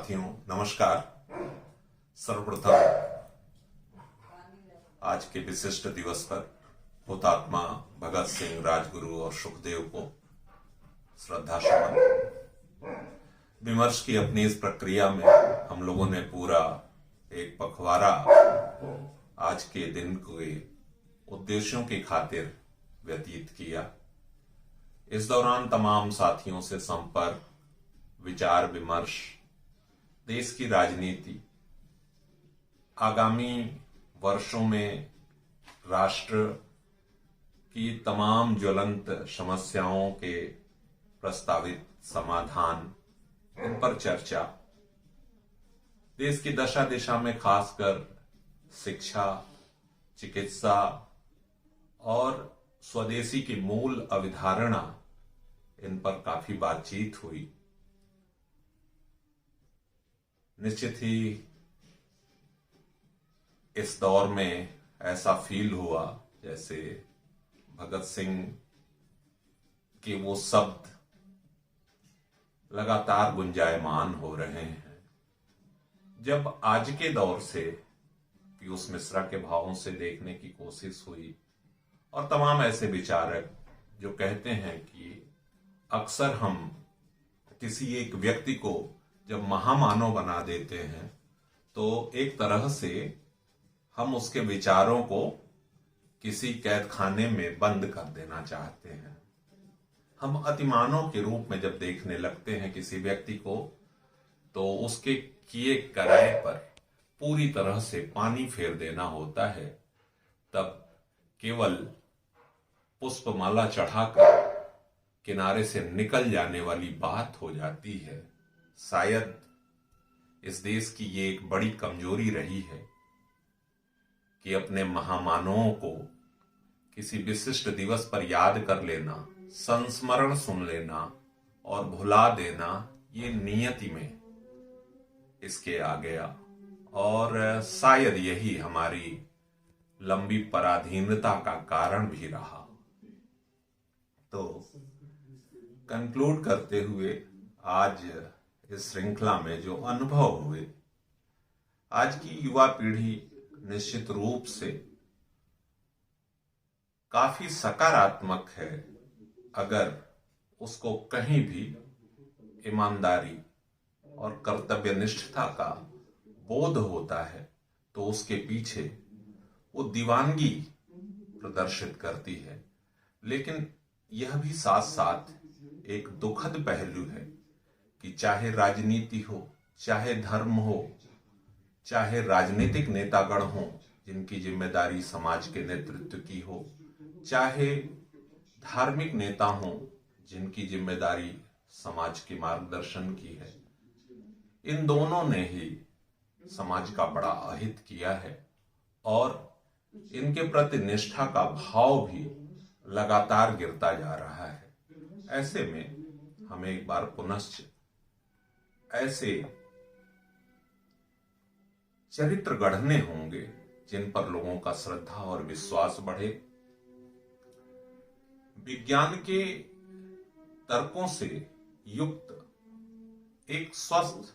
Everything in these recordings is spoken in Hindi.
साथियों, नमस्कार। सर्वप्रथम आज के विशिष्ट दिवस पर हुतात्मा भगत सिंह, राजगुरु और सुखदेव को श्रद्धा सुमन। विमर्श की अपनी इस प्रक्रिया में हम लोगों ने पूरा एक पखवाड़ा आज के दिन के उद्देश्यों की खातिर व्यतीत किया। इस दौरान तमाम साथियों से संपर्क, विचार विमर्श, देश की राजनीति, आगामी वर्षों में राष्ट्र की तमाम ज्वलंत समस्याओं के प्रस्तावित समाधान, इन पर चर्चा, देश की दशा दिशा में खासकर शिक्षा, चिकित्सा और स्वदेशी की मूल अवधारणा, इन पर काफी बातचीत हुई। निश्चित ही इस दौर में ऐसा फील हुआ जैसे भगत सिंह के वो शब्द लगातार गुंजायमान हो रहे हैं। जब आज के दौर से पीयूष मिश्रा के भावों से देखने की कोशिश हुई और तमाम ऐसे विचारक जो कहते हैं कि अक्सर हम किसी एक व्यक्ति को जब महामानव बना देते हैं तो एक तरह से हम उसके विचारों को किसी कैद खाने में बंद कर देना चाहते हैं। हम अतिमानव के रूप में जब देखने लगते हैं किसी व्यक्ति को, तो उसके किए कराए पर पूरी तरह से पानी फेर देना होता है। तब केवल पुष्पमाला चढ़ाकर किनारे से निकल जाने वाली बात हो जाती है। शायद इस देश की ये एक बड़ी कमजोरी रही है कि अपने महामानवों को किसी विशिष्ट दिवस पर याद कर लेना, संस्मरण सुन लेना और भुला देना, ये नियति में इसके आ गया। और शायद यही हमारी लंबी पराधीनता का कारण भी रहा। तो कंक्लूड करते हुए आज इस श्रृंखला में जो अनुभव हुए, आज की युवा पीढ़ी निश्चित रूप से काफी सकारात्मक है अगर उसको कहीं भी ईमानदारी और कर्तव्यनिष्ठता का बोध होता है तो उसके पीछे वो दीवानगी प्रदर्शित करती है। लेकिन यह भी साथ साथ एक दुखद पहलू है कि चाहे राजनीति हो, चाहे धर्म हो, चाहे राजनीतिक नेतागण हो जिनकी जिम्मेदारी समाज के नेतृत्व की हो, चाहे धार्मिक नेता हो जिनकी जिम्मेदारी समाज के मार्गदर्शन की है, इन दोनों ने ही समाज का बड़ा अहित किया है और इनके प्रति निष्ठा का भाव भी लगातार गिरता जा रहा है। ऐसे में हमें एक बार पुनश्च ऐसे चरित्र गढ़ने होंगे जिन पर लोगों का श्रद्धा और विश्वास बढ़े। विज्ञान के तर्कों से युक्त एक स्वस्थ,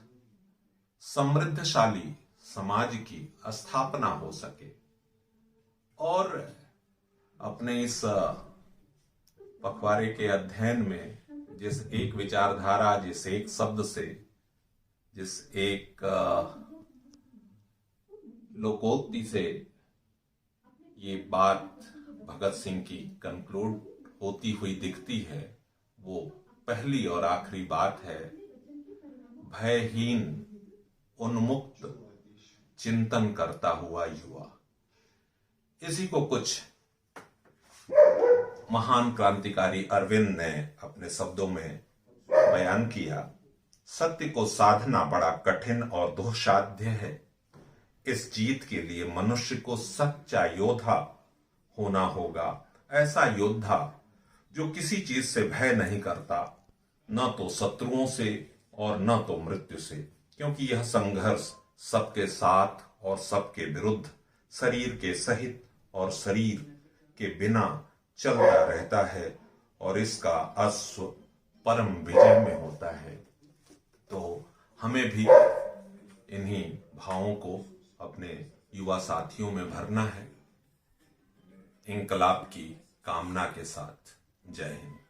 समृद्धशाली समाज की स्थापना हो सके और अपने इस पखवाड़े के अध्ययन में जिस एक विचारधारा, जिस एक शब्द से, जिस एक लोकोक्ति से ये बात भगत सिंह की कंक्लूड होती हुई दिखती है, वो पहली और आखिरी बात है, भयहीन, उन्मुक्त चिंतन करता हुआ युवा। इसी को कुछ महान क्रांतिकारी अरविंद ने अपने शब्दों में बयान किया। सत्य को साधना बड़ा कठिन और दुस्साध्य है। इस जीत के लिए मनुष्य को सच्चा योद्धा होना होगा। ऐसा योद्धा जो किसी चीज से भय नहीं करता, न तो शत्रुओं से और न तो मृत्यु से, क्योंकि यह संघर्ष सबके साथ और सबके विरुद्ध, शरीर के सहित और शरीर के बिना चलता रहता है और इसका अश्व परम विजय में होता है। तो हमें भी इन्हीं भावों को अपने युवा साथियों में भरना है। इंकलाब की कामना के साथ जय हिंद।